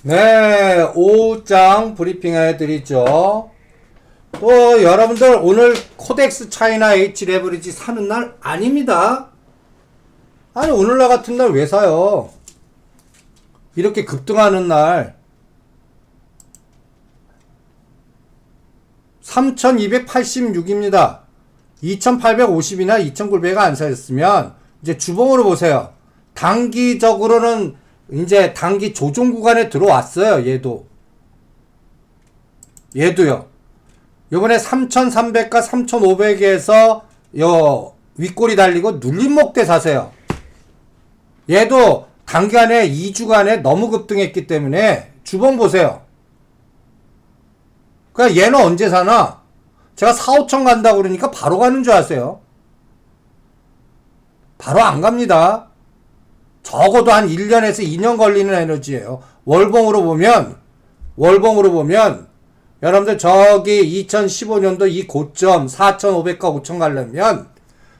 네, 5장 브리핑 해드리죠. 또 여러분들 오늘 코덱스 차이나 H 레버리지 사는 날 아닙니다. 아니 오늘날 같은 날 왜 사요? 이렇게 급등하는 날 3286입니다. 2850이나 2900가 안 사였으면 이제 주봉으로 보세요. 단기적으로는 이제 단기 조정 구간에 들어왔어요. 얘도요. 요번에 3300과 3500에서 요 윗골이 달리고 눌림목 때 사세요. 얘도 단기간에 2주간에 너무 급등했기 때문에 주봉 보세요. 그러니까 얘는 언제 사나? 제가 4, 5천 간다고 그러니까 바로 가는 줄 아세요? 바로 안 갑니다. 적어도 한 1년에서 2년 걸리는 에너지예요. 월봉으로 보면 여러분들 저기 2015년도 이 고점 4,500과 5,000 가려면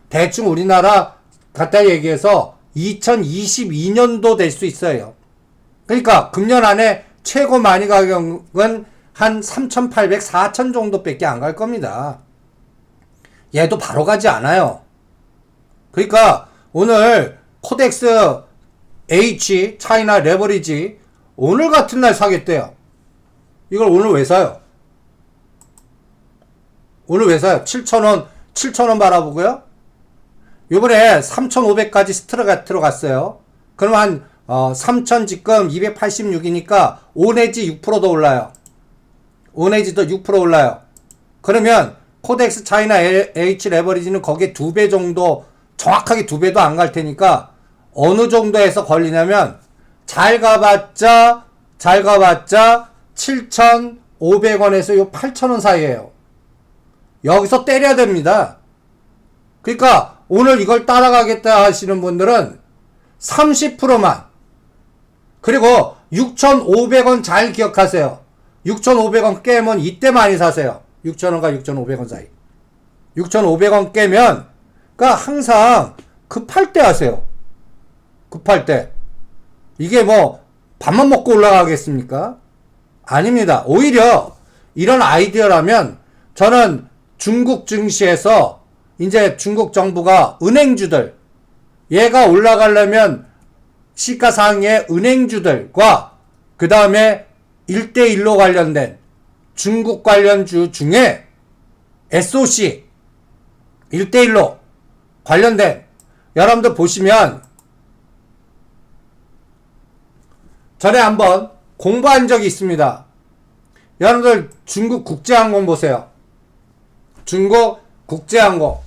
대충 우리나라 갖다 얘기해서 2022년도 될 수 있어요. 그러니까 금년 안에 최고 많이 가격은 한 3,800, 4,000 정도밖에 안 갈 겁니다. 얘도 바로 가지 않아요. 그러니까 오늘 코덱스 H 차이나 레버리지 오늘 같은 날 사겠대요. 이걸 오늘 왜 사요? 7,000원 바라보고요. 요번에 3,500까지 들어갔어요. 그럼 한 3,000 지금 286이니까 5 내지 6% 더 올라요. 5 내지 더 6% 올라요. 그러면 코덱스 차이나 H 레버리지는 거기에 2배 정도, 정확하게 2배도 안 갈 테니까 어느 정도에서 걸리냐면 잘 가봤자 7,500원에서 요 8,000원 사이에요. 여기서 때려야 됩니다. 그러니까 오늘 이걸 따라가겠다 하시는 분들은 30%만, 그리고 6,500원 잘 기억하세요. 6,500원 깨면 이때 많이 사세요. 6,000원과 6,500원 사이. 6,500원 깨면 그러니까 항상 급할 때 하세요. 급할 때. 이게 뭐 밥만 먹고 올라가겠습니까? 아닙니다. 오히려 이런 아이디어라면 저는 중국 증시에서 이제 중국 정부가 은행주들, 얘가 올라가려면 시가상의 은행주들과 그 다음에 1대1로 관련된 중국 관련주 중에 SOC 1대1로 관련된, 여러분들 보시면 전에 한번 공부한 적이 있습니다. 여러분들 중국 국제항공 보세요. 중국 국제항공.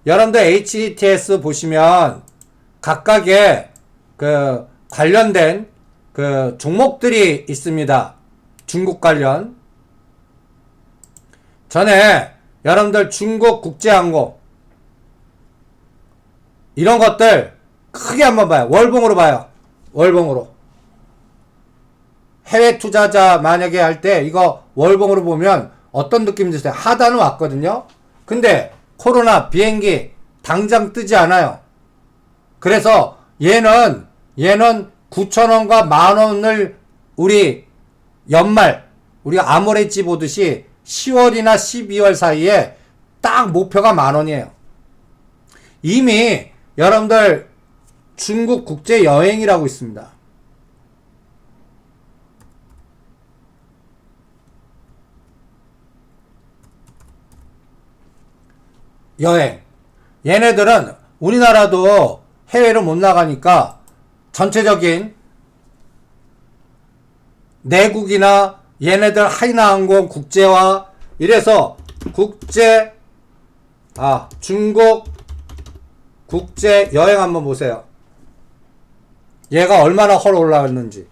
여러분들 HTS 보시면 각각의 그 관련된 그 종목들이 있습니다. 중국 관련. 전에 여러분들 중국 국제항공 이런 것들 크게 한번 봐요. 월봉으로 봐요. 월봉으로. 해외 투자자 만약에 할 때 이거 월봉으로 보면 어떤 느낌이 드세요? 하단은 왔거든요. 근데 코로나 비행기 당장 뜨지 않아요. 그래서 얘는 9,000원과 만원을 우리 연말 우리가 아모레지 보듯이 10월이나 12월 사이에 딱 목표가 만원이에요. 이미 여러분들 중국 국제 여행이라고 있습니다. 여행. 얘네들은 우리나라도 해외로 못 나가니까 전체적인 내국이나 얘네들 하이나항공 국제화 이래서 중국 국제 여행 한번 보세요. 얘가 얼마나 헐 올라왔는지.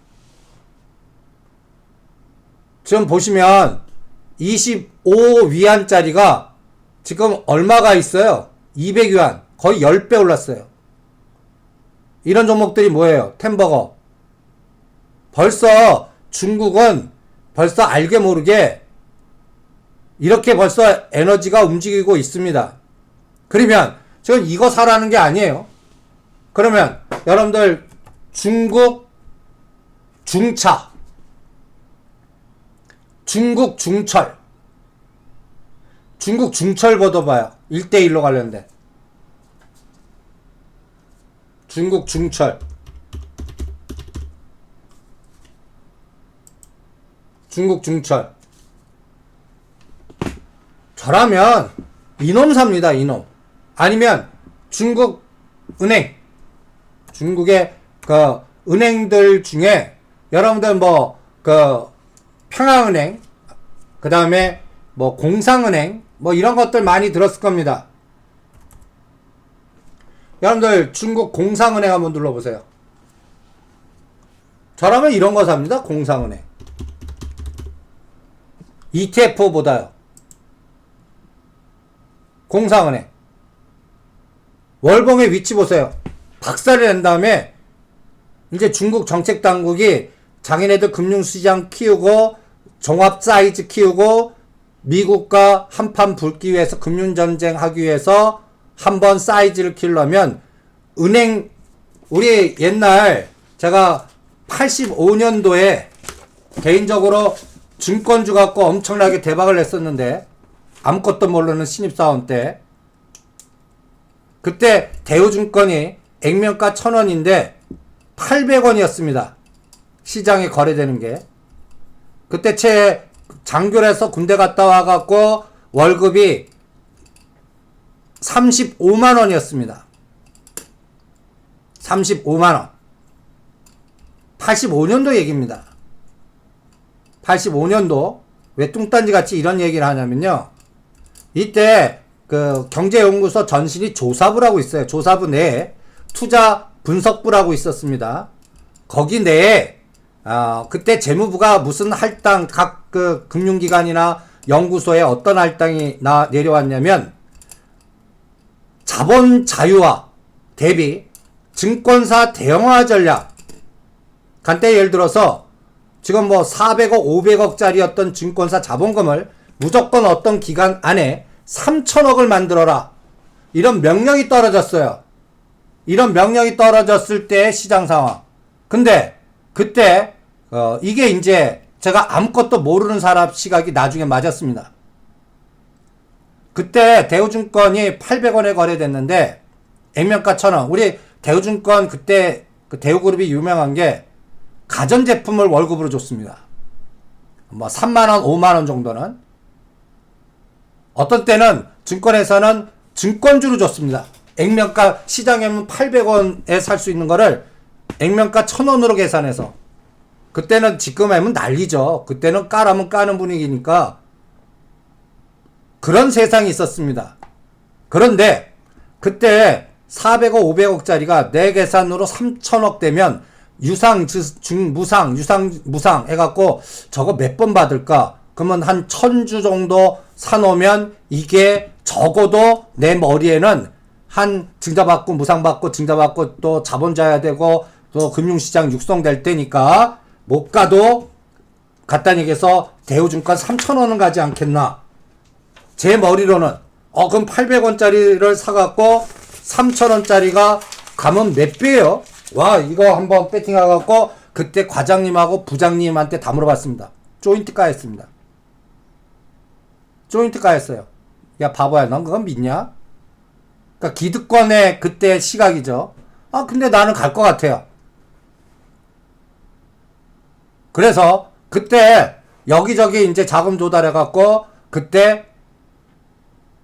지금 보시면 25위안짜리가 지금 얼마가 있어요? 200위안. 거의 10배 올랐어요. 이런 종목들이 뭐예요? 템버거. 벌써 중국은 벌써 알게 모르게 이렇게 벌써 에너지가 움직이고 있습니다. 그러면 지금 이거 사라는 게 아니에요. 그러면 여러분들 중국 중차, 중국 중철, 중국 중철 걷어봐요. 1대1로 관련된 중국 중철, 중국 중철. 저라면 이놈 삽니다. 이놈. 아니면 중국 은행, 중국의 그 은행들 중에 여러분들 뭐 그 평화은행, 그 다음에 뭐 공상은행, 뭐 이런 것들 많이 들었을 겁니다. 여러분들 중국 공상은행 한번 눌러보세요. 저라면 이런 거 삽니다. 공상은행. ETF보다요. 공상은행. 월봉의 위치 보세요. 박살이 난 다음에 이제 중국 정책당국이 자기네들 금융시장 키우고 종합 사이즈 키우고 미국과 한판 붙기 위해서 금융전쟁 하기 위해서 한번 사이즈를 키우려면 은행, 우리 옛날 제가 85년도에 개인적으로 증권주 갖고 엄청나게 대박을 냈었는데 아무것도 모르는 신입사원 때 그때 대우증권이 액면가 1,000원인데 800원이었습니다. 시장에 거래되는 게. 그때 채 장교래서 군대 갔다 와갖고 월급이 35만원이었습니다. 35만원. 85년도 얘기입니다. 85년도. 왜 뚱딴지 같이 이런 얘기를 하냐면요. 이때 그 경제연구소 전신이 조사부라고 있어요. 조사부 내에 투자 분석부라고 있었습니다. 거기 내에 그때 재무부가 무슨 할당 각 그 금융기관이나 연구소에 어떤 할당이 내려왔냐면 자본 자유화 대비 증권사 대형화 전략. 간단히 예를 들어서 지금 뭐 400억, 500억짜리였던 증권사 자본금을 무조건 어떤 기간 안에 3천억을 만들어라. 이런 명령이 떨어졌어요. 이런 명령이 떨어졌을 때 시장 상황. 근데 그때 이게 이제 제가 아무것도 모르는 사람 시각이 나중에 맞았습니다. 그때 대우증권이 800원에 거래됐는데 액면가 1,000원. 우리 대우증권 그때 그 대우그룹이 유명한 게 가전제품을 월급으로 줬습니다. 뭐 3만원, 5만원 정도는. 어떤 때는 증권에서는 증권주로 줬습니다. 액면가 시장에는 800원에 살 수 있는 거를 액면가 1,000원으로 계산해서. 그때는 지금 하면 난리죠. 그때는 까라면 까는 분위기니까 그런 세상이 있었습니다. 그런데 그때 400억, 500억짜리가 내 계산으로 3천억 되면 유상, 무상, 유상, 무상 해갖고 저거 몇 번 받을까? 그러면 한 1,000주 정도 사놓으면 이게 적어도 내 머리에는 한 증자받고 무상받고 증자받고 또 자본 자야 되고 또 금융시장 육성될 때니까 못 가도 간단히 얘기해서 대우증권 3,000원은 가지 않겠나. 제 머리로는 그럼 800원짜리를 사갖고 3,000원짜리가 가면 몇 배예요? 와, 이거 한번 배팅해갖고 그때 과장님하고 부장님한테 다 물어봤습니다. 조인트 까였습니다. 조인트 까였어요. 야 바보야, 넌 그건 믿냐? 그러니까 기득권의 그때 시각이죠. 근데 나는 갈 것 같아요. 그래서 그때 여기저기 이제 자금 조달해갖고 그때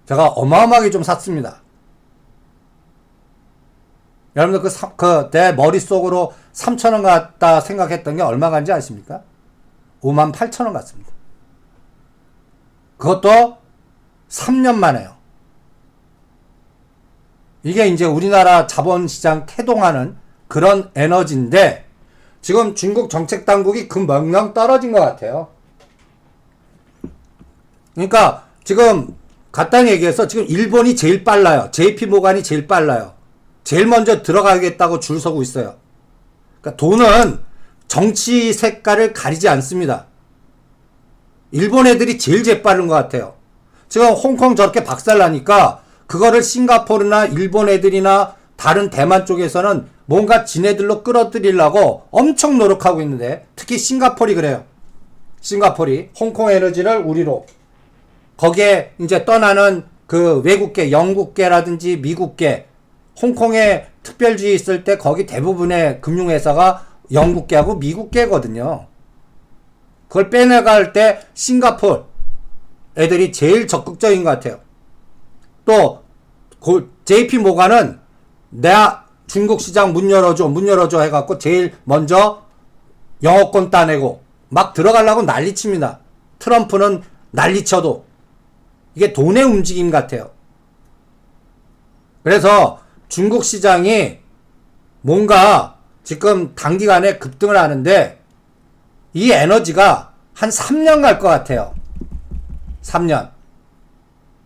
제가 어마어마하게 좀 샀습니다. 여러분들 내 머릿속으로 3,000원 같다 생각했던 게 얼마 간지 아십니까? 58,000원 같습니다. 그것도 3년 만에요. 이게 이제 우리나라 자본시장 태동하는 그런 에너지인데 지금 중국 정책당국이 그 명령 떨어진 것 같아요. 그러니까 지금 간단히 얘기해서 지금 일본이 제일 빨라요. JP모간이 제일 빨라요. 제일 먼저 들어가겠다고 줄 서고 있어요. 그러니까 돈은 정치 색깔을 가리지 않습니다. 일본 애들이 제일 재빠른 것 같아요. 지금 홍콩 저렇게 박살나니까 그거를 싱가포르나 일본 애들이나 다른 대만 쪽에서는 뭔가 지네들로 끌어들이려고 엄청 노력하고 있는데, 특히 싱가포르이 그래요. 싱가포르이 홍콩 에너지를 우리로, 거기에 이제 떠나는 그 외국계, 영국계라든지 미국계, 홍콩에 특별주의 있을 때 거기 대부분의 금융회사가 영국계하고 미국계거든요. 그걸 빼내갈 때 싱가포르 애들이 제일 적극적인 것 같아요. 또 JP 모간은 내가 중국 시장 문 열어줘 해갖고 제일 먼저 영어권 따내고 막 들어가려고 난리칩니다. 트럼프는 난리쳐도 이게 돈의 움직임 같아요. 그래서 중국 시장이 뭔가 지금 단기간에 급등을 하는데 이 에너지가 한 3년 갈 것 같아요. 3년.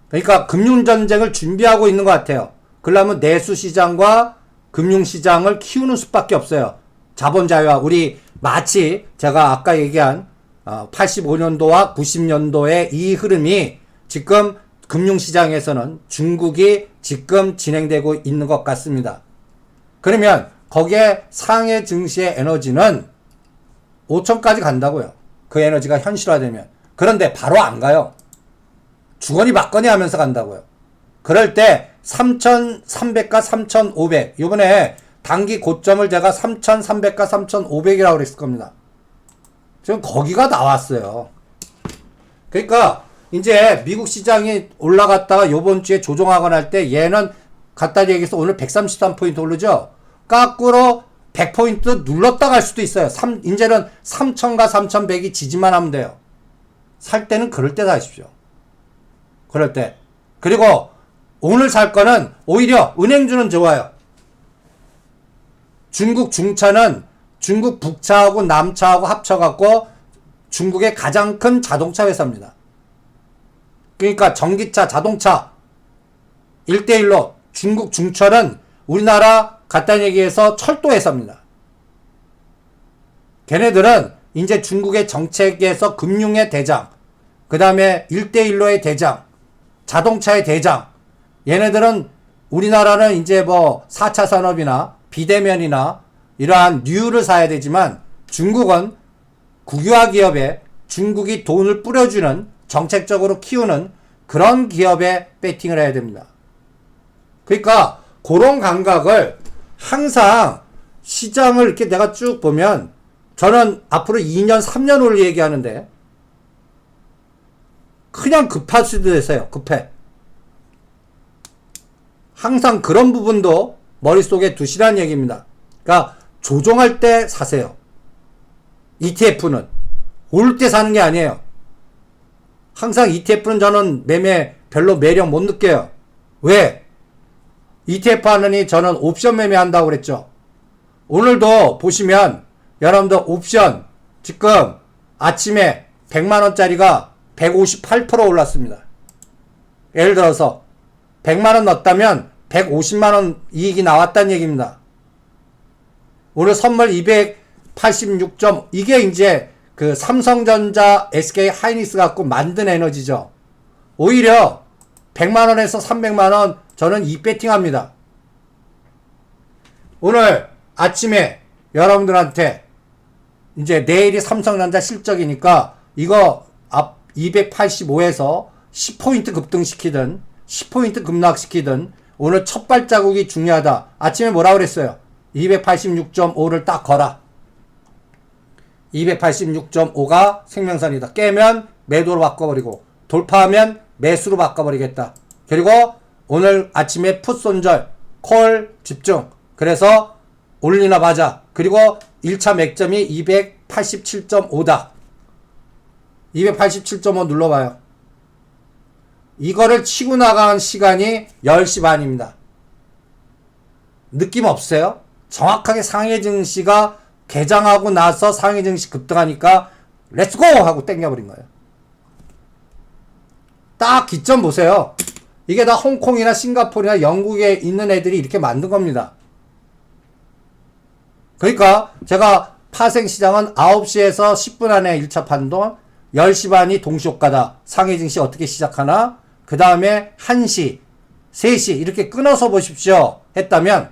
그러니까 금융전쟁을 준비하고 있는 것 같아요. 그러려면 내수시장과 금융시장을 키우는 수밖에 없어요. 자본자유화. 우리 마치 제가 아까 얘기한 85년도와 90년도의 이 흐름이 지금 금융시장에서는 중국이 지금 진행되고 있는 것 같습니다. 그러면 거기에 상해 증시의 에너지는 5천까지 간다고요. 그 에너지가 현실화되면. 그런데 바로 안 가요. 주거니 받거니 하면서 간다고요. 그럴 때 3,300과 3,500, 이번에 단기 고점을 제가 3,300과 3,500이라고 그랬을 겁니다. 지금 거기가 나왔어요. 그러니까 이제 미국 시장이 올라갔다가 요번 주에 조정하거나 할 때 얘는 갖다 얘기해서 오늘 133포인트 오르죠? 거꾸로 100포인트 눌렀다 갈 수도 있어요. 이제는 3,000과 3,100이 지지만 하면 돼요. 살 때는 그럴 때 사십시오. 그럴 때. 그리고 오늘 살 거는 오히려 은행주는 좋아요. 중국 중차는 중국 북차하고 남차하고 합쳐갖고 중국의 가장 큰 자동차 회사입니다. 그러니까 전기차, 자동차 1대1로 중국 중철은 우리나라 간단히 얘기해서 철도 회사입니다. 걔네들은 이제 중국의 정책에서 금융의 대장, 그 다음에 1대1로의 대장, 자동차의 대장. 얘네들은 우리나라는 이제 뭐 4차 산업이나 비대면이나 이러한 뉴를 사야 되지만 중국은 국유화 기업에 중국이 돈을 뿌려주는, 정책적으로 키우는 그런 기업에 배팅을 해야 됩니다. 그러니까 그런 감각을 항상 시장을 이렇게 내가 쭉 보면 저는 앞으로 2년, 3년 올 얘기하는데 그냥 급할 수도 있어요. 급해. 항상 그런 부분도 머릿속에 두시라는 얘기입니다. 그러니까 조정할 때 사세요. ETF는 올 때 사는 게 아니에요. 항상 ETF는 저는 매매 별로 매력 못 느껴요. 왜? ETF 하느니 저는 옵션 매매한다고 그랬죠. 오늘도 보시면 여러분들 옵션 지금 아침에 100만원짜리가 158% 올랐습니다. 예를 들어서 100만원 넣었다면 150만원 이익이 나왔다는 얘기입니다. 오늘 선물 286점, 이게 이제 그 삼성전자, SK 하이닉스 갖고 만든 에너지죠. 오히려 100만원에서 300만원 저는 이 배팅 합니다. 오늘 아침에 여러분들한테 이제 내일이 삼성전자 실적이니까 이거 앞 285에서 10포인트 급등시키든 10포인트 급락시키든 오늘 첫 발자국이 중요하다. 아침에 뭐라 그랬어요? 286.5를 딱 거라. 286.5가 생명선이다. 깨면 매도로 바꿔버리고 돌파하면 매수로 바꿔버리겠다. 그리고 오늘 아침에 풋 손절, 콜 집중. 그래서 올리나 봐자. 그리고 1차 맥점이 287.5다. 287.5 눌러봐요. 이거를 치고 나간 시간이 10시 반입니다. 느낌 없어요? 정확하게 상해 증시가 개장하고 나서 상해 증시 급등하니까 렛츠고! 하고 땡겨버린 거예요. 딱 기점 보세요. 이게 다 홍콩이나 싱가포르나 영국에 있는 애들이 이렇게 만든 겁니다. 그러니까 제가 파생시장은 9시에서 10분 안에 1차 판돈, 10시 반이 동시효과다. 상해 증시 어떻게 시작하나? 그 다음에 1시, 3시 이렇게 끊어서 보십시오. 했다면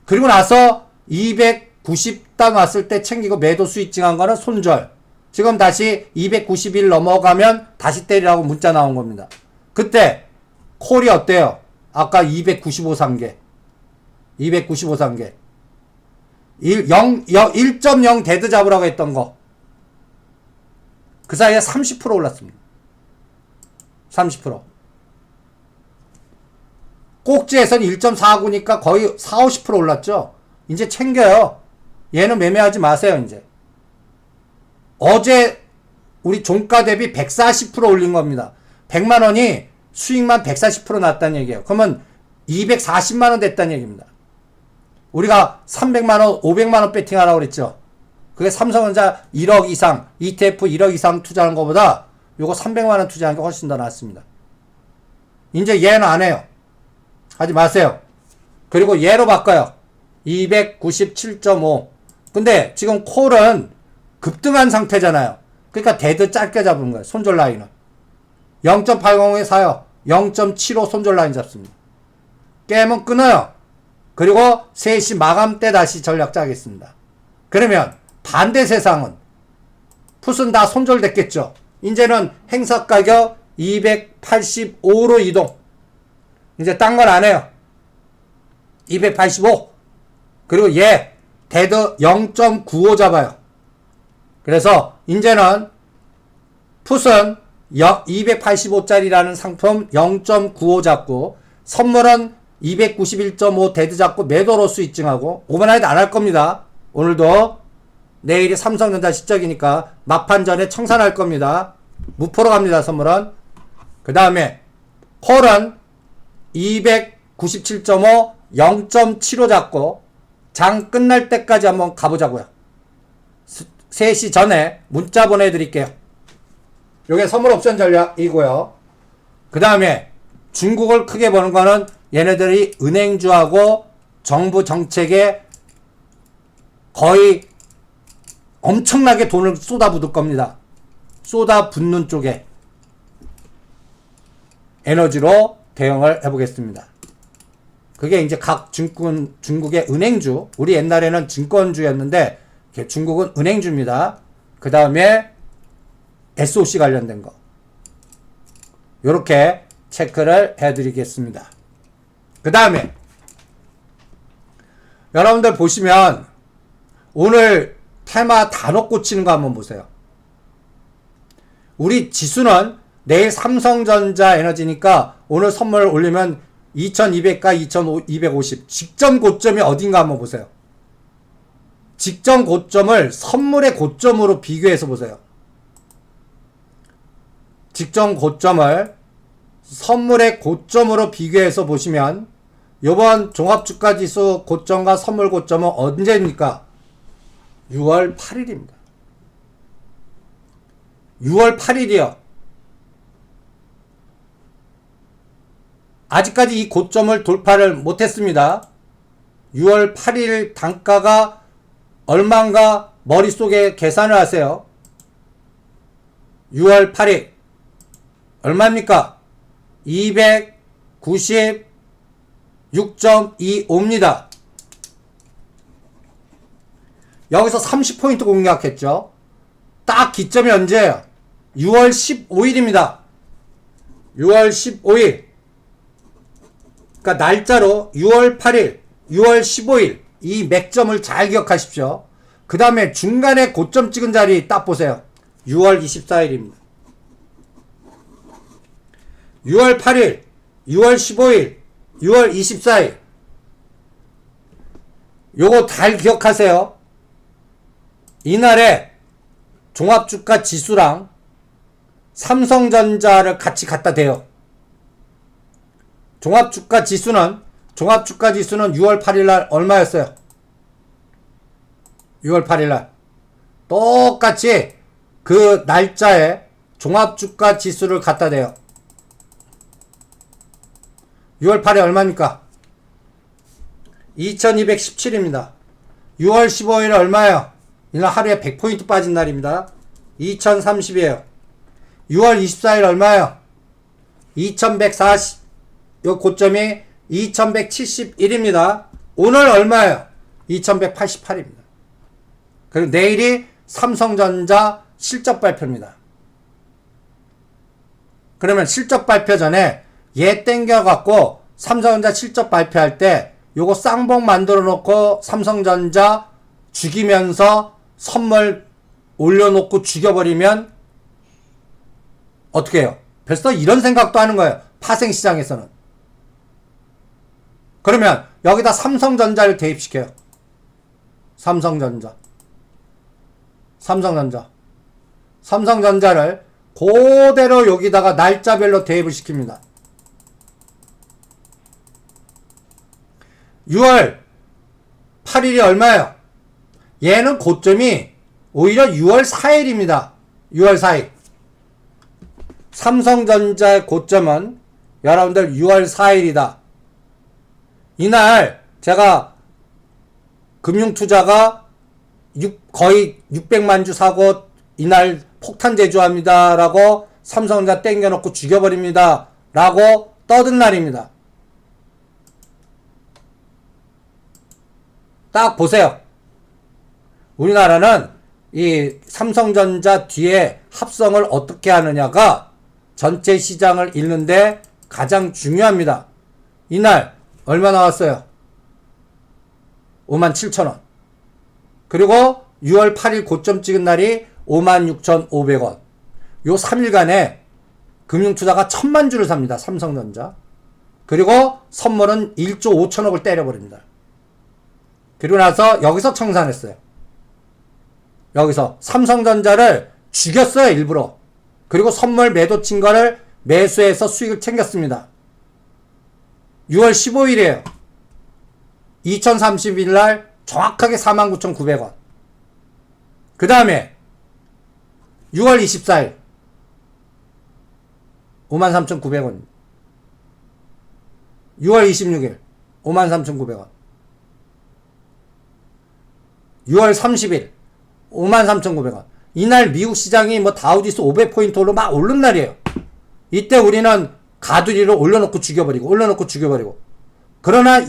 그리고 나서 290단 왔을 때 챙기고 매도 스위칭한 거는 손절. 지금 다시 291 넘어가면 다시 때리라고 문자 나온 겁니다. 그때 콜이 어때요? 아까 295 산 게. 295 산 게. 1.0 데드 잡으라고 했던 거. 그 사이에 30% 올랐습니다. 30%. 꼭지에선 1.49니까 거의 40, 50% 올랐죠? 이제 챙겨요. 얘는 매매하지 마세요, 이제. 어제 우리 종가 대비 140% 올린 겁니다. 100만원이 수익만 140% 났다는 얘기예요. 그러면 240만원 됐다는 얘기입니다. 우리가 300만원, 500만원 배팅하라고 그랬죠. 그게 삼성전자 1억 이상, ETF 1억 이상 투자하는 것보다 요거 300만원 투자하는 게 훨씬 더 낫습니다. 이제 얘는 안 해요. 하지 마세요. 그리고 얘로 바꿔요. 297.5. 근데 지금 콜은 급등한 상태잖아요. 그러니까 데드 짧게 잡은 거예요. 손절 라인은. 0.80에 사요. 0.75 손절 라인 잡습니다. 깨면 끊어요. 그리고 3시 마감 때 다시 전략 짜겠습니다. 그러면 반대 세상은 풋은 다 손절됐겠죠. 이제는 행사 가격 285로 이동. 이제 딴 건 안 해요. 285. 그리고 얘 데드 0.95 잡아요. 그래서 이제는 풋은 285짜리라는 상품 0.95 잡고 선물은 291.5 데드 잡고 매도로 스위칭하고 오버나이트 안 할 겁니다. 오늘도 내일이 삼성전자 실적이니까 막판 전에 청산할 겁니다. 무포로 갑니다. 선물은. 그 다음에 콜은 297.5 0.75 잡고 장 끝날 때까지 한번 가보자고요. 3시 전에 문자 보내드릴게요. 요게 선물 옵션 전략이고요. 그 다음에 중국을 크게 보는 거는 얘네들이 은행주하고 정부 정책에 거의 엄청나게 돈을 쏟아붓을 겁니다. 쏟아붓는 쪽에 에너지로 대응을 해보겠습니다. 그게 이제 각 중국의 은행주, 우리 옛날에는 증권주였는데 중국은 은행주입니다. 그 다음에 SOC 관련된 거. 요렇게 체크를 해드리겠습니다. 그 다음에 여러분들 보시면 오늘 테마 단어 꽂히는 거 한번 보세요. 우리 지수는 내일 삼성전자 에너지니까 오늘 선물 올리면 2200과 2250 직전 고점이 어딘가 한번 보세요. 직전 고점을 선물의 고점으로 비교해서 보세요. 직전 고점을 선물의 고점으로 비교해서 보시면 이번 종합주가지수 고점과 선물 고점은 언제입니까? 6월 8일입니다. 6월 8일이요. 아직까지 이 고점을 돌파를 못했습니다. 6월 8일 단가가 얼마인가 머릿속에 계산을 하세요. 6월 8일 얼마입니까? 296.25입니다. 여기서 30포인트 공략했죠. 딱 기점이 언제예요? 6월 15일입니다. 6월 15일. 그러니까 날짜로 6월 8일, 6월 15일 이 맥점을 잘 기억하십시오. 그 다음에 중간에 고점 찍은 자리 딱 보세요. 6월 24일입니다. 6월 8일, 6월 15일, 6월 24일 요거 잘 기억하세요. 이날에 종합주가 지수랑 삼성전자를 같이 갖다 대요. 종합주가 지수는 6월 8일날 얼마였어요? 6월 8일날 똑같이 그 날짜에 종합주가 지수를 갖다 대요. 6월 8일 얼마입니까? 2217입니다. 6월 15일 얼마예요? 이날 하루에 100포인트 빠진 날입니다. 2030이에요. 6월 24일 얼마예요? 2140. 요 고점이 2171입니다. 오늘 얼마예요? 2188입니다. 그리고 내일이 삼성전자 실적 발표입니다. 그러면 실적 발표 전에 얘 땡겨갖고 삼성전자 실적 발표할 때 요거 쌍봉 만들어 놓고 삼성전자 죽이면서 선물 올려놓고 죽여버리면 어떻게 해요? 벌써 이런 생각도 하는 거예요. 파생시장에서는. 그러면 여기다 삼성전자를 대입시켜요. 삼성전자를 그대로 여기다가 날짜별로 대입을 시킵니다. 6월 8일이 얼마예요? 얘는 고점이 오히려 6월 4일입니다. 6월 4일. 삼성전자의 고점은 여러분들 6월 4일이다. 이날 제가 금융투자가 거의 600만 주 사고 이날 폭탄 제조합니다 라고 삼성전자 땡겨놓고 죽여버립니다 라고 떠든 날입니다. 딱 보세요. 우리나라는 이 삼성전자 뒤에 합성을 어떻게 하느냐가 전체 시장을 읽는데 가장 중요합니다. 이날 얼마 나왔어요? 57,000원. 그리고 6월 8일 고점 찍은 날이 56,500원. 요 3일간에 금융투자가 1000만 주를 삽니다. 삼성전자. 그리고 선물은 1조 5천억을 때려버립니다. 그리고 나서 여기서 청산했어요. 여기서 삼성전자를 죽였어요. 일부러. 그리고 선물 매도 친 거를 매수해서 수익을 챙겼습니다. 6월 15일이에요. 2031일 날 정확하게 49,900원. 그 다음에 6월 24일 53,900원. 6월 26일 53,900원. 6월 30일 53,900원. 이날 미국 시장이 뭐 다우지수 500포인트로 막 오른 날이에요. 이때 우리는 가두리로 올려놓고 죽여버리고. 그러나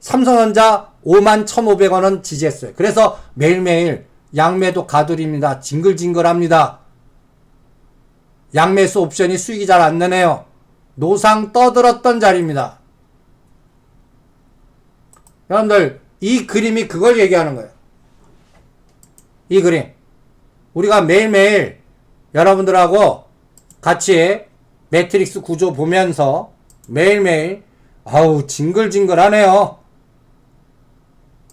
삼성전자 51,500원은 지지했어요. 그래서 매일매일 양매도 가두리입니다. 징글징글합니다. 양매수 옵션이 수익이 잘 안 나네요. 노상 떠들었던 자리입니다. 여러분들 이 그림이 그걸 얘기하는 거예요. 이 그림. 우리가 매일매일 여러분들하고 같이 매트릭스 구조 보면서 매일매일 아우 징글징글하네요.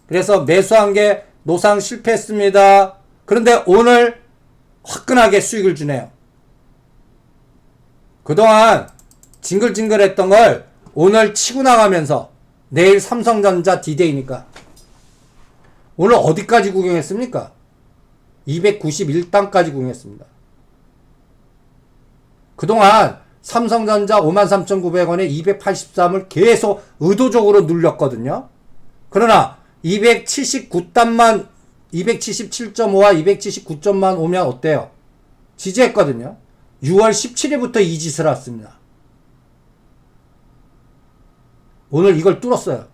그래서 매수한 게 노상 실패했습니다. 그런데 오늘 화끈하게 수익을 주네요. 그동안 징글징글했던 걸 오늘 치고 나가면서 내일 삼성전자 D-Day니까 오늘 어디까지 구경했습니까? 291단까지 구경했습니다. 그동안 삼성전자 53,900원에 283을 계속 의도적으로 눌렸거든요. 그러나 279단만 277.5와 279.만 오면 어때요? 지지했거든요. 6월 17일부터 이 짓을 했습니다. 오늘 이걸 뚫었어요.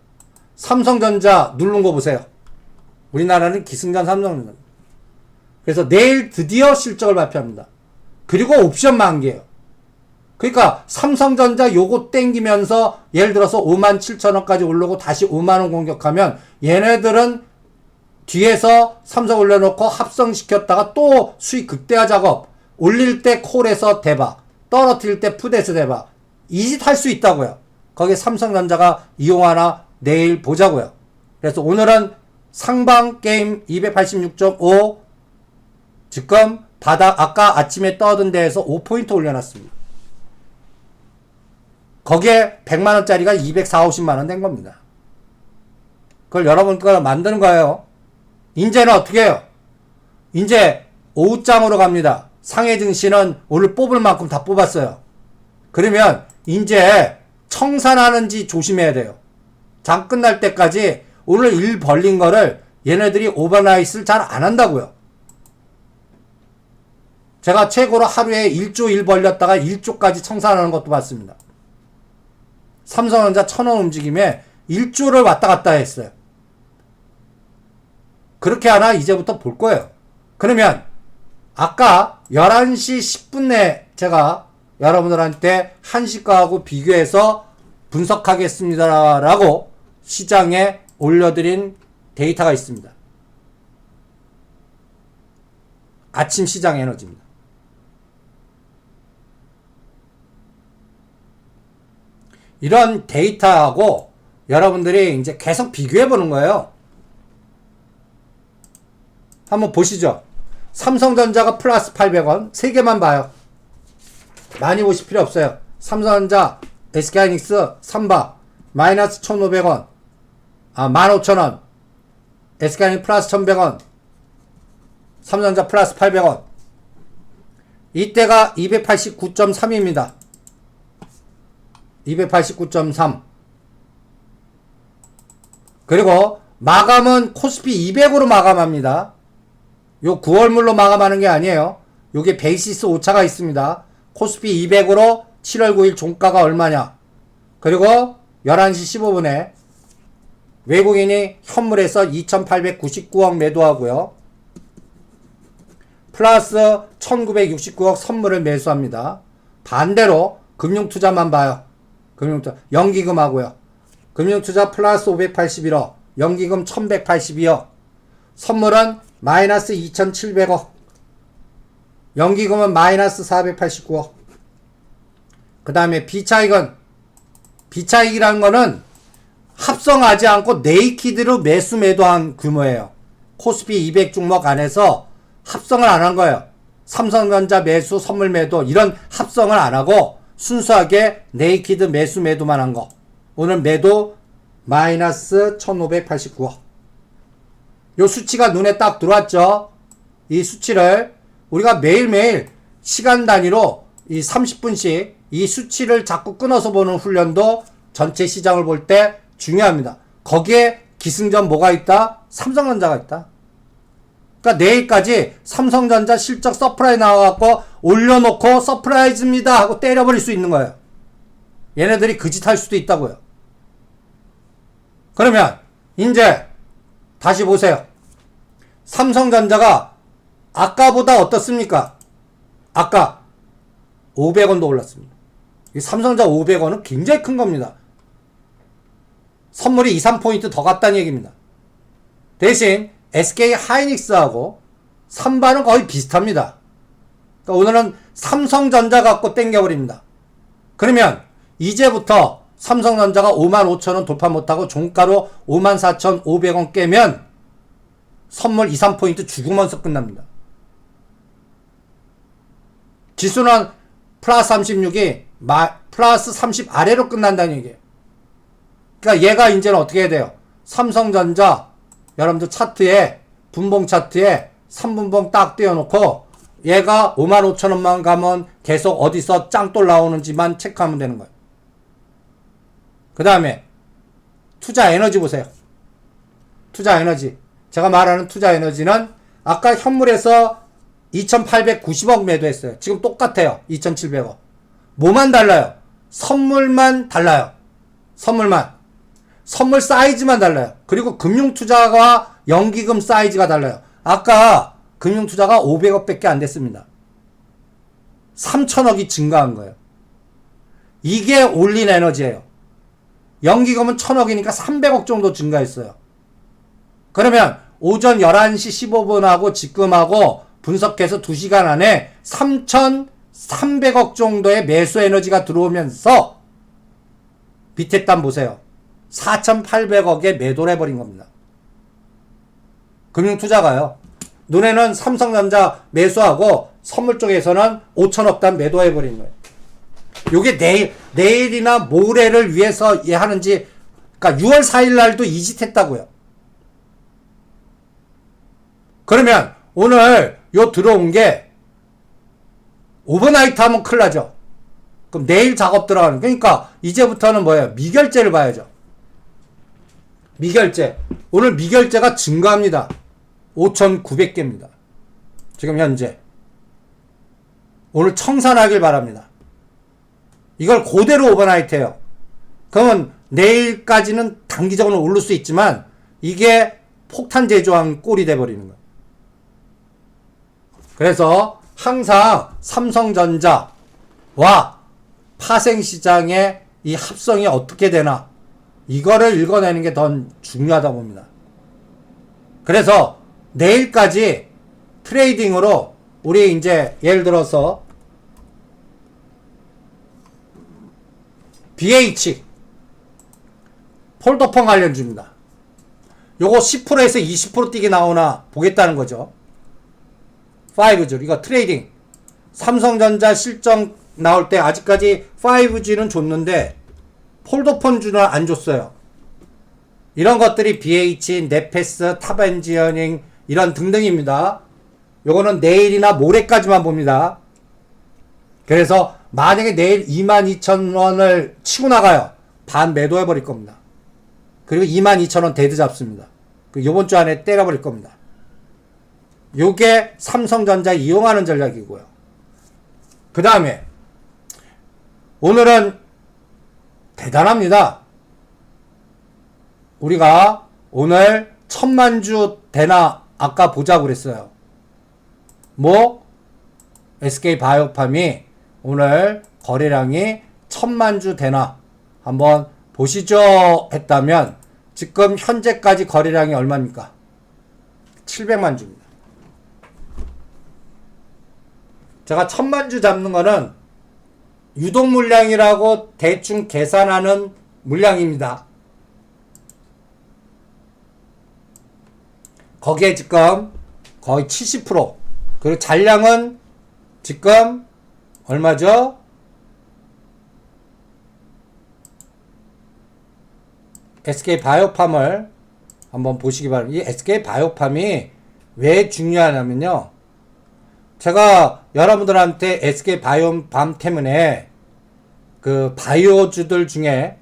삼성전자 누른 거 보세요. 우리나라는 기승전 삼성전자. 그래서 내일 드디어 실적을 발표합니다. 그리고 옵션 만기예요. 그러니까 삼성전자 요거 땡기면서 예를 들어서 57,000원까지 올르고 다시 5만원 공격하면 얘네들은 뒤에서 삼성 올려놓고 합성시켰다가 또 수익 극대화 작업 올릴 때 콜에서 대박 떨어뜨릴 때 풋에서 대박 이 짓 할 수 있다고요. 거기에 삼성전자가 이용하나 내일 보자고요. 그래서 오늘은 상방 게임 286.5 지금 바닥 아까 아침에 떠든 데에서 5포인트 올려놨습니다. 거기에 100만원짜리가 240~50만원 된 겁니다. 그걸 여러분께서 만드는 거예요. 이제는 어떻게 해요? 이제 오후장으로 갑니다. 상해증시는 오늘 뽑을 만큼 다 뽑았어요. 그러면 이제 청산하는지 조심해야 돼요. 장 끝날 때까지 오늘 일 벌린 거를 얘네들이 오버나잇을 잘 안 한다고요. 제가 최고로 하루에 1조 1 벌렸다가 1조까지 청산하는 것도 봤습니다. 삼성전자 1,000원 움직임에 1조를 왔다 갔다 했어요. 그렇게 하나 이제부터 볼 거예요. 그러면 아까 11시 10분에 제가 여러분들한테 한시가하고 비교해서 분석하겠습니다라고 시장에 올려드린 데이터가 있습니다. 아침 시장 에너지입니다. 이런 데이터하고 여러분들이 이제 계속 비교해 보는 거예요. 한번 보시죠. 삼성전자가 플러스 800원. 3개만 봐요. 많이 보실 필요 없어요. 삼성전자, SK하이닉스, 삼바, 마이너스 1,500원. 15,000원. SK하이닉스 플러스 1,100원. 삼성전자 플러스 800원. 이때가 289.3입니다. 289.3. 그리고 마감은 코스피 200으로 마감합니다. 요 9월물로 마감하는 게 아니에요. 요게 베이시스 오차가 있습니다. 코스피 200으로 7월 9일 종가가 얼마냐. 그리고 11시 15분에 외국인이 현물에서 2,899억 매도하고요. 플러스 1,969억 선물을 매수합니다. 반대로 금융투자만 봐요. 금융투자 연기금하고요. 금융투자 플러스 581억, 연기금 1,182억, 선물은 마이너스 2,700억, 연기금은 마이너스 489억. 그 다음에 비차익은, 비차익이라는 거는 합성하지 않고 네이키드로 매수 매도한 규모예요. 코스피 200 종목 안에서 합성을 안 한 거예요. 삼성전자 매수, 선물 매도 이런 합성을 안 하고 순수하게 네이키드 매수 매도만 한 거. 오늘 매도 마이너스 1,589억. 요 수치가 눈에 딱 들어왔죠. 이 수치를 우리가 매일매일 시간 단위로 이 30분씩 이 수치를 자꾸 끊어서 보는 훈련도 전체 시장을 볼 때 중요합니다. 거기에 기승전 뭐가 있다? 삼성전자가 있다. 그러니까 내일까지 삼성전자 실적 서프라이 나와갖고 올려놓고 서프라이즈입니다 하고 때려버릴 수 있는 거예요. 얘네들이 그 짓 할 수도 있다고요. 그러면 이제 다시 보세요. 삼성전자가 아까보다 어떻습니까? 아까 500원도 올랐습니다. 이 삼성전자 500원은 굉장히 큰 겁니다. 선물이 2, 3포인트 더 갔다는 얘기입니다. 대신 SK하이닉스하고 삼바는 거의 비슷합니다. 그러니까 오늘은 삼성전자 갖고 땡겨버립니다. 그러면 이제부터 삼성전자가 55,000원 돌파 못하고 종가로 54,500원 깨면 선물 2, 3포인트 죽으면서 끝납니다. 지수는 플러스 36이 플러스 30 아래로 끝난다는 얘기예요. 그러니까 얘가 이제는 어떻게 해야 돼요? 삼성전자 여러분들 차트에 분봉 차트에 3분봉 딱 띄워놓고 얘가 55,000원만 가면 계속 어디서 짱돌 나오는지만 체크하면 되는 거예요. 그 다음에 투자 에너지 보세요. 투자 에너지. 제가 말하는 투자 에너지는 아까 현물에서 2,890억 매도했어요. 지금 똑같아요. 2,700억. 뭐만 달라요? 선물만 달라요. 선물만. 선물 사이즈만 달라요. 그리고 금융투자가 연기금 사이즈가 달라요. 아까 금융투자가 500억 밖에 안 됐습니다. 3,000억이 증가한 거예요. 이게 올린 에너지예요. 연기금은 1,000억이니까 300억 정도 증가했어요. 그러면 오전 11시 15분하고 지금하고 분석해서 2시간 안에 3,300억 정도의 매수 에너지가 들어오면서 밑에 단 보세요. 4,800억에 매도를 해버린 겁니다. 금융투자가요. 눈에는 삼성전자 매수하고 선물 쪽에서는 5천억 단 매도해버린 거예요. 요게 내일이나 모레를 위해서 하는지, 그러니까 6월 4일 날도 이 짓 했다고요. 그러면 오늘 요 들어온 게 오버나이트 하면 큰일 나죠. 그럼 내일 작업 들어가는, 그러니까 이제부터는 뭐예요? 미결제를 봐야죠. 미결제. 오늘 미결제가 증가합니다. 5,900개입니다. 지금 현재. 오늘 청산하길 바랍니다. 이걸 그대로 오버나이트 해요. 그러면 내일까지는 단기적으로 오를 수 있지만 이게 폭탄 제조한 꼴이 돼버리는 거예요. 그래서 항상 삼성전자와 파생시장의 이 합성이 어떻게 되나 이거를 읽어내는 게 더 중요하다고 봅니다. 그래서 내일까지 트레이딩으로 우리 이제 예를 들어서 BH 폴더폰 관련주입니다. 요거 10%에서 20% 뛰게 나오나 보겠다는 거죠. 5G 이거 트레이딩 삼성전자 실적 나올 때 아직까지 5G는 줬는데 폴더폰주는 안 줬어요. 이런 것들이 BH, 네페스, 탑엔지어닝 이런 등등입니다. 요거는 내일이나 모레까지만 봅니다. 그래서 만약에 내일 22,000원을 치고 나가요. 반 매도해버릴 겁니다. 그리고 22,000원 데드 잡습니다. 요번 주 안에 때려버릴 겁니다. 요게 삼성전자 이용하는 전략이고요. 그 다음에 오늘은 대단합니다. 우리가 오늘 1000만주 되나 아까 보자고 그랬어요. 뭐 SK바이오팜이 오늘 거래량이 1000만주 되나 한번 보시죠 했다면 지금 현재까지 거래량이 얼마입니까? 700만주입니다. 제가 1000만주 잡는 거는 유동 물량이라고 대충 계산하는 물량입니다. 거기에 지금 거의 70% 그리고 잔량은 지금 얼마죠? SK바이오팜을 한번 보시기 바랍니다. 이 SK바이오팜이 왜 중요하냐면요. 제가 여러분들한테 SK바이오팜 때문에 그 바이오주들 중에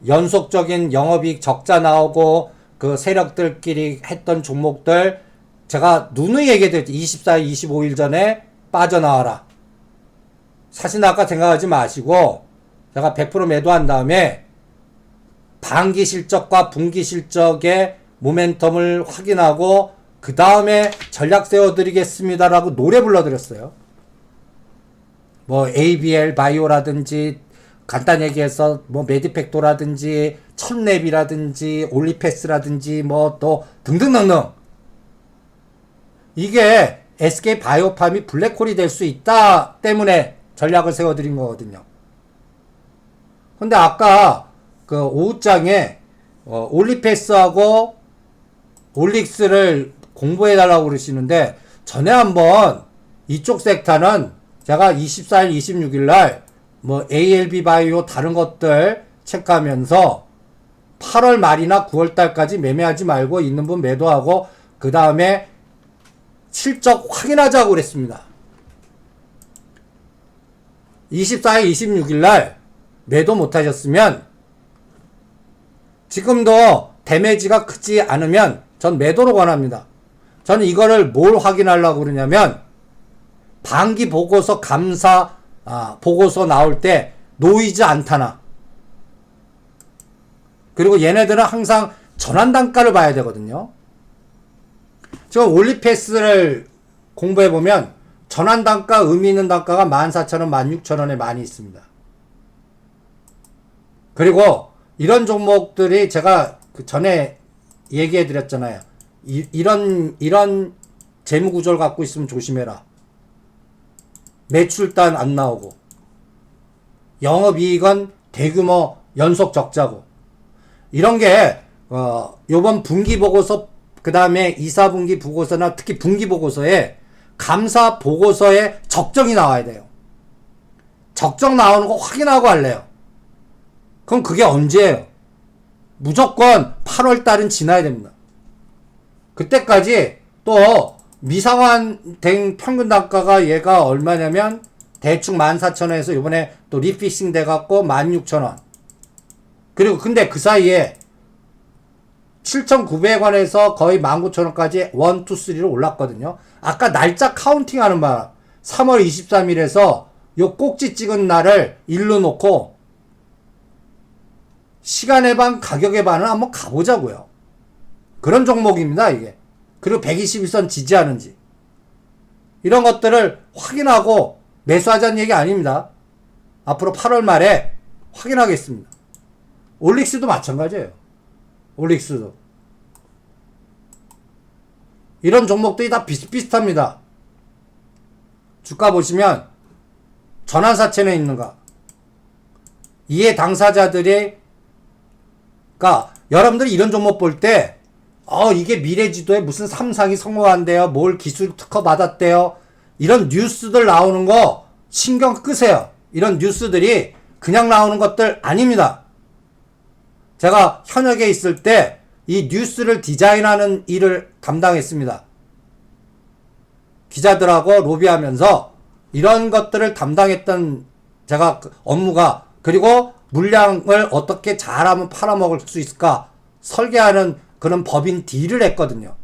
연속적인 영업이익 적자 나오고 그 세력들끼리 했던 종목들 제가 누누이 얘기해드렸죠. 24일, 25일 전에 빠져나와라. 사시나가 생각하지 마시고 제가 100% 매도한 다음에 반기 실적과 분기 실적의 모멘텀을 확인하고 그 다음에 전략 세워드리겠습니다라고 노래 불러드렸어요. 뭐 ABL 바이오라든지 간단히 얘기해서 뭐 메디팩토라든지 천랩이라든지 올리패스라든지 뭐 또 등등등등 이게 SK바이오팜이 블랙홀이 될 수 있다 때문에 전략을 세워드린 거거든요. 근데 아까 그 오후장에 올리패스하고 올릭스를 공부해달라고 그러시는데 전에 한번 이쪽 섹터는 제가 24일, 26일 날 뭐 ALB 바이오 다른 것들 체크하면서 8월 말이나 9월 달까지 매매하지 말고 있는 분 매도하고 그 다음에 실적 확인하자고 그랬습니다. 24일, 26일 날 매도 못하셨으면 지금도 데미지가 크지 않으면 전 매도로 권합니다. 저는 이거를 뭘 확인하려고 그러냐면 반기 보고서 감사 보고서 나올 때 노이즈 안타나 그리고 얘네들은 항상 전환 단가를 봐야 되거든요. 지금 올리패스를 공부해보면 전환 단가 의미 있는 단가가 14,000원, 16,000원에 많이 있습니다. 그리고 이런 종목들이 제가 그 전에 얘기해 드렸잖아요. 이런 재무 구조를 갖고 있으면 조심해라. 매출단 안 나오고 영업이익은 대규모 연속 적자고 이런 게 요번 분기 보고서 그 다음에 2, 4분기 보고서나 특히 분기 보고서에 감사 보고서에 적정이 나와야 돼요. 적정 나오는 거 확인하고 할래요. 그럼 그게 언제예요? 무조건 8월 달은 지나야 됩니다. 그때까지 또 미상환된 평균 단가가 얘가 얼마냐면 대충 14,000원에서 요번에 또 리피싱 돼갖고 16,000원. 그리고 근데 그 사이에 7,900원에서 거의 19,000원까지 1, 2, 3로 올랐거든요. 아까 날짜 카운팅 하는 바람 3월 23일에서 요 꼭지 찍은 날을 일로 놓고 시간의 반, 가격의 반을 한번 가보자고요. 그런 종목입니다, 이게. 그리고 121선 지지하는지. 이런 것들을 확인하고 매수하자는 얘기 아닙니다. 앞으로 8월 말에 확인하겠습니다. 올릭스도 마찬가지예요. 올릭스도. 이런 종목들이 다 비슷비슷합니다. 주가 보시면 전환사채는 있는가? 이해 당사자들이, 그러니까 여러분들이 이런 종목 볼 때 이게 미래지도에 무슨 3상이 성공한대요. 뭘 기술 특허 받았대요. 이런 뉴스들 나오는 거 신경 끄세요. 이런 뉴스들이 그냥 나오는 것들 아닙니다. 제가 현역에 있을 때 이 뉴스를 디자인하는 일을 담당했습니다. 기자들하고 로비하면서 이런 것들을 담당했던 제가 업무가, 그리고 물량을 어떻게 잘하면 팔아먹을 수 있을까 설계하는 그런 법인 딜을 했거든요.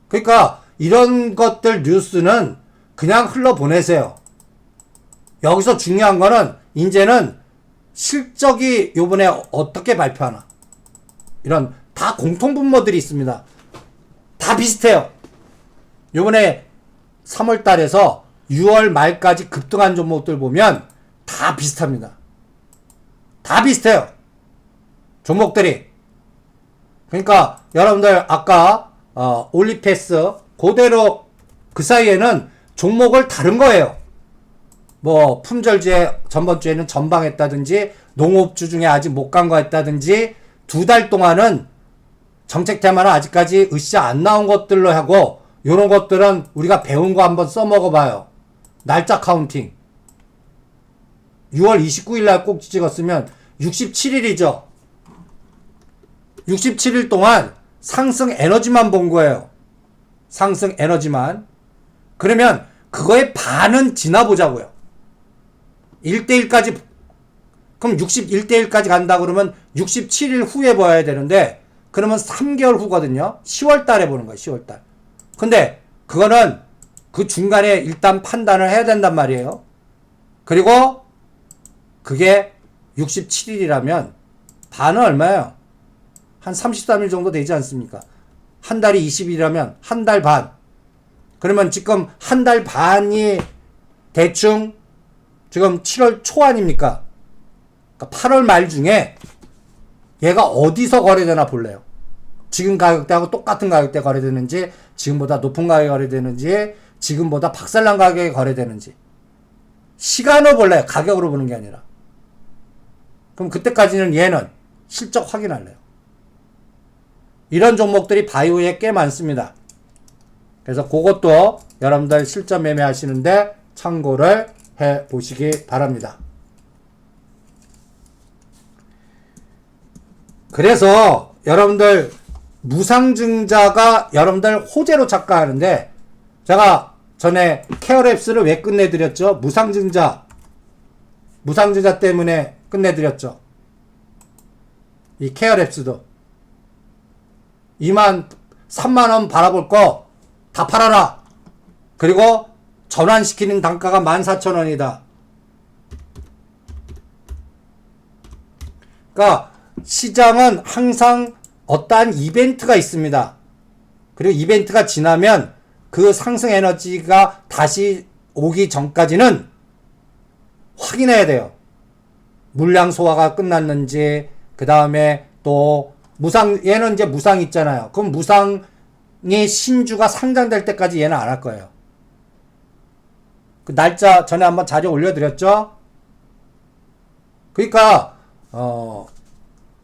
그러니까 이런 것들 뉴스는 그냥 흘러보내세요. 여기서 중요한 거는 이제는 실적이 요번에 어떻게 발표하나. 이런 다 공통분모들이 있습니다. 다 비슷해요. 요번에 3월 달에서 6월 말까지 급등한 종목들 보면 다 비슷합니다. 다 비슷해요. 종목들이. 그러니까 여러분들 아까 올리패스 그대로 그 사이에는 종목을 다른 거예요. 뭐 품절주에 전번주에는 전방했다든지 농업주 중에 아직 못 간 거 했다든지 2달 동안은 정책 테마는 아직까지 으쌰 안 나온 것들로 하고, 요런 것들은 우리가 배운 거 한번 써먹어봐요. 날짜 카운팅. 6월 29일 날 꼭지 찍었으면 67일이죠. 67일 동안 상승 에너지만 본 거예요. 상승 에너지만. 그러면 그거의 반은 지나보자고요. 1대1까지, 그럼 61대1까지 간다 그러면 67일 후에 봐야 되는데, 그러면 3개월 후거든요. 10월 달에 보는 거예요, 10월 달. 근데 그거는 그 중간에 일단 판단을 해야 된단 말이에요. 그리고 그게 67일이라면 반은 얼마예요? 한 33일 정도 되지 않습니까? 한 달이 20일이라면 한 달 반. 그러면 지금 한 달 반이 대충 지금 7월 초 아닙니까? 그러니까 8월 말 중에 얘가 어디서 거래되나 볼래요. 지금 가격대하고 똑같은 가격대 거래되는지, 지금보다 높은 가격에 거래되는지, 지금보다 박살난 가격에 거래되는지. 시간을 볼래요. 가격으로 보는 게 아니라. 그럼 그때까지는 얘는 실적 확인할래요. 이런 종목들이 바이오에 꽤 많습니다. 그래서 그것도 여러분들 실전 매매 하시는데 참고를 해 보시기 바랍니다. 그래서 여러분들 무상증자가 여러분들 호재로 착각하는데, 제가 전에 케어랩스를 왜 끝내드렸죠? 무상증자 때문에 끝내드렸죠. 이 케어랩스도 3만원 바라볼 거 다 팔아라. 그리고 전환시키는 단가가 14,000원이다. 그러니까 시장은 항상 어떠한 이벤트가 있습니다. 그리고 이벤트가 지나면 그 상승 에너지가 다시 오기 전까지는 확인해야 돼요. 물량 소화가 끝났는지, 그 다음에 또 얘는 이제 무상 있잖아요. 그럼 무상이 신주가 상장될 때까지 얘는 안 할 거예요. 그 날짜 전에 한번 자료 올려드렸죠? 그러니까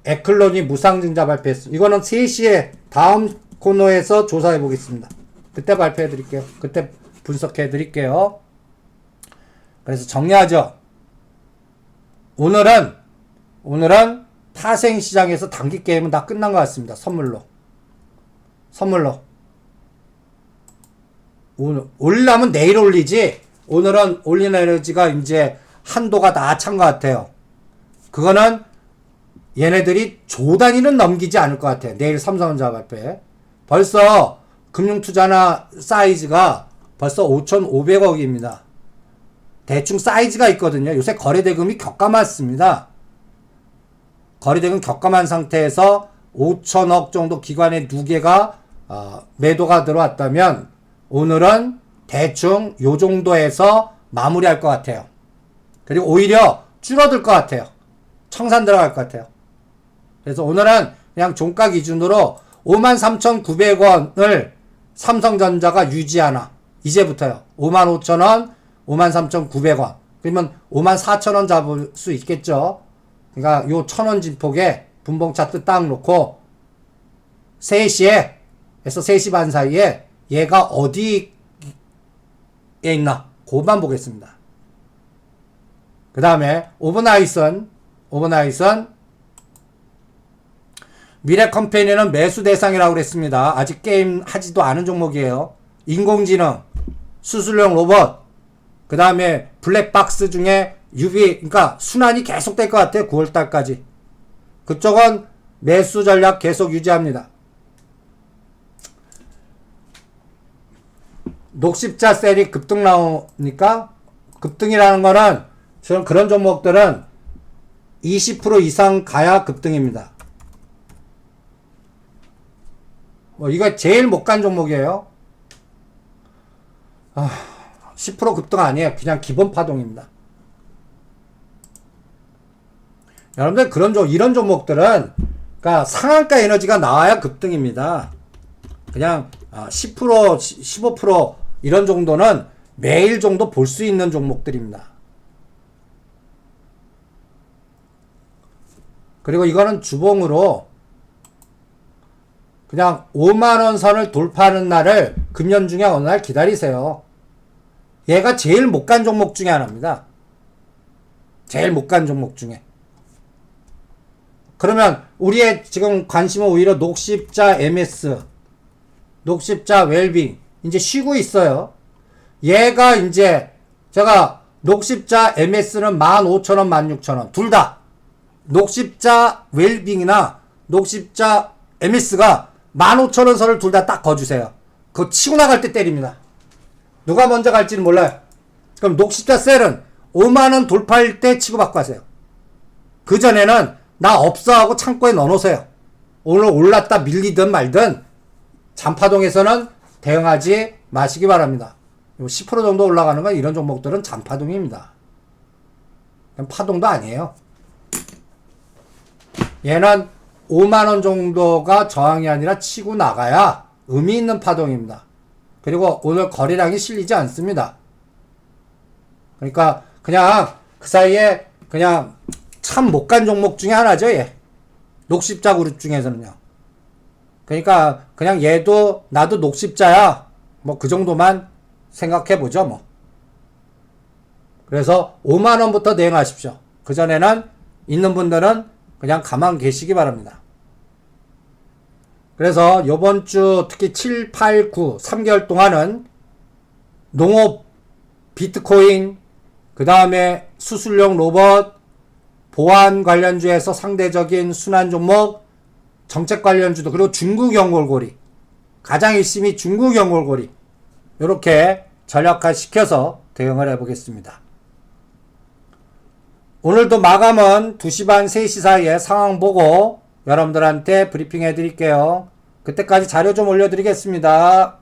에클론이 무상증자 발표했어. 이거는 3시에 다음 코너에서 조사해 보겠습니다. 그때 발표해 드릴게요. 그때 분석해 드릴게요. 그래서 정리하죠. 오늘은 파생시장에서 단기 게임은 다 끝난 것 같습니다. 선물로. 오늘 올리려면 내일 올리지, 오늘은 올리는 에너지가 이제 한도가 다 찬 것 같아요. 그거는 얘네들이 조 단위는 넘기지 않을 것 같아요. 내일 삼성전자 발표에. 벌써 금융투자나 사이즈가 벌써 5,500억입니다. 대충 사이즈가 있거든요. 요새 거래대금이 격감했습니다. 거래대금 격감한 상태에서 5천억 정도 기관의 누계가 매도가 들어왔다면 오늘은 대충 요 정도에서 마무리할 것 같아요. 그리고 오히려 줄어들 것 같아요. 청산 들어갈 것 같아요. 그래서 오늘은 그냥 종가 기준으로 53,900원을 삼성전자가 유지하나. 이제부터요. 55,000원, 53,900원. 그러면 54,000원 잡을 수 있겠죠. 그러니까 요 1,000원 진폭에 분봉 차트 딱 놓고 3시에 에서 3시 반 사이에 얘가 어디에 있나 그것만 보겠습니다. 그 다음에 오버나잇은 미래컴퍼니는 매수 대상이라고 그랬습니다. 아직 게임 하지도 않은 종목이에요. 인공지능, 수술용 로봇, 그 다음에 블랙박스 중에 그러니까 순환이 계속 될 것 같아요. 9월달까지. 그쪽은 매수 전략 계속 유지합니다. 녹십자 셀이 급등 나오니까 급등이라는 거는 저는 그런 종목들은 20% 이상 가야 급등입니다. 이거 제일 못 간 종목이에요. 10% 급등 아니에요. 그냥 기본 파동입니다. 여러분들 이런 종목들은 그러니까 상한가 에너지가 나와야 급등입니다. 그냥 10% 15% 이런 정도는 매일 정도 볼 수 있는 종목들입니다. 그리고 이거는 주봉으로 그냥 5만원 선을 돌파하는 날을 금년 중에 어느 날 기다리세요. 얘가 제일 못 간 종목 중에 하나입니다. 제일 못 간 종목 중에. 그러면 우리의 지금 관심은 오히려 녹십자 MS, 녹십자 웰빙 이제 쉬고 있어요. 얘가 이제 제가 녹십자 MS는 15,000원, 16,000원 둘 다 녹십자 웰빙이나 녹십자 MS가 15,000원 선을 둘 다 딱 거주세요. 그거 치고 나갈 때 때립니다. 누가 먼저 갈지는 몰라요. 그럼 녹십자 셀은 5만원 돌파할 때 치고 받고 하세요. 그전에는 나 없어 하고 창고에 넣어놓으세요. 오늘 올랐다 밀리든 말든 잔파동에서는 대응하지 마시기 바랍니다. 10% 정도 올라가는 건 이런 종목들은 잔파동입니다. 파동도 아니에요. 얘는 5만원 정도가 저항이 아니라 치고 나가야 의미 있는 파동입니다. 그리고 오늘 거래량이 실리지 않습니다. 그러니까 그냥 그 사이에 그냥 참 못 간 종목 중에 하나죠, 얘. 녹십자 그룹 중에서는요. 그러니까 그냥 얘도 나도 녹십자야. 뭐 그 정도만 생각해 보죠, 뭐. 그래서 5만원부터 대응하십시오. 그전에는 있는 분들은 그냥 가만 계시기 바랍니다. 그래서 요번 주 특히 7, 8, 9, 3개월 동안은 농업, 비트코인, 그 다음에 수술용 로봇, 보안 관련주에서 상대적인 순환 종목, 정책 관련주도, 그리고 중국 연골고리, 가장 일심이 중국 연골고리, 요렇게 전략화 시켜서 대응을 해보겠습니다. 오늘도 마감은 2시 반, 3시 사이에 상황 보고 여러분들한테 브리핑 해드릴게요. 그때까지 자료 좀 올려드리겠습니다.